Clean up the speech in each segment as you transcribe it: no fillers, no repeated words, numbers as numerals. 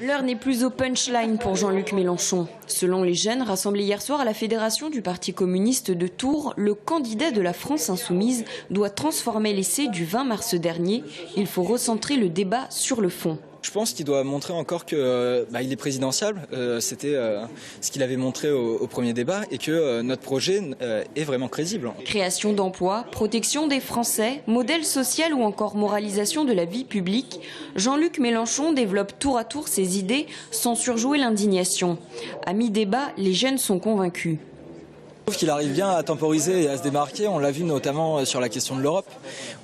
L'heure n'est plus au punchline pour Jean-Luc Mélenchon. Selon les jeunes rassemblés hier soir à la fédération du Parti communiste de Tours, le candidat de la France insoumise doit transformer l'essai du 20 mars dernier. Il faut recentrer le débat sur le fond. Je pense qu'il doit montrer encore qu'il est présidentiable. C'était ce qu'il avait montré au premier débat et que notre projet est vraiment crédible. Création d'emplois, protection des Français, modèle social ou encore moralisation de la vie publique, Jean-Luc Mélenchon développe tour à tour ses idées sans surjouer l'indignation. À mi-débat, les jeunes sont convaincus. Je trouve qu'il arrive bien à temporiser et à se démarquer. On l'a vu notamment sur la question de l'Europe,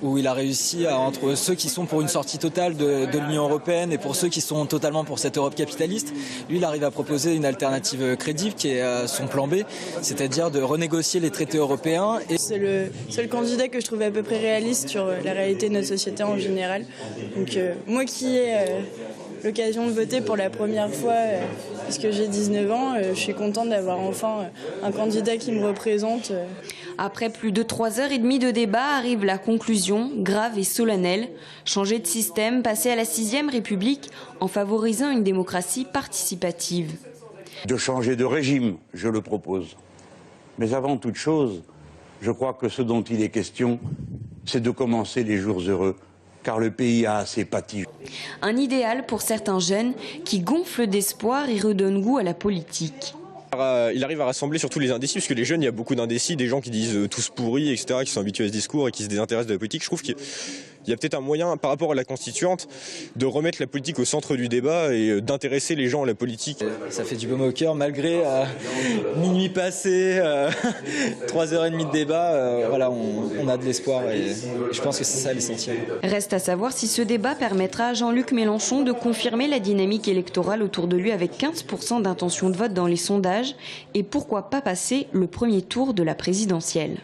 où il a réussi entre ceux qui sont pour une sortie totale de l'Union européenne et pour ceux qui sont totalement pour cette Europe capitaliste. Lui, il arrive à proposer une alternative crédible qui est son plan B, c'est-à-dire de renégocier les traités européens. C'est le seul candidat que je trouve à peu près réaliste sur la réalité de notre société en général. Donc moi qui ai l'occasion de voter pour la première fois, puisque j'ai 19 ans, je suis contente d'avoir enfin un candidat qui me représente. Après plus de 3h30 de débat, arrive la conclusion, grave et solennelle. Changer de système, passer à la 6e République en favorisant une démocratie participative. De changer de régime, je le propose. Mais avant toute chose, je crois que ce dont il est question, c'est de commencer les jours heureux, car le pays a assez pâti. Un idéal pour certains jeunes qui gonflent d'espoir et redonnent goût à la politique. Il arrive à rassembler surtout les indécis, parce que les jeunes, il y a beaucoup d'indécis, des gens qui disent tous pourris, etc., qui sont habitués à ce discours et qui se désintéressent de la politique. Je trouve qu'il y a peut-être un moyen, par rapport à la constituante, de remettre la politique au centre du débat et d'intéresser les gens à la politique. Ça fait du baume au cœur, malgré minuit passé, 3h30 de débat, voilà, on a de l'espoir et je pense que c'est ça l'essentiel. Reste à savoir si ce débat permettra à Jean-Luc Mélenchon de confirmer la dynamique électorale autour de lui avec 15% d'intention de vote dans les sondages et pourquoi pas passer le premier tour de la présidentielle.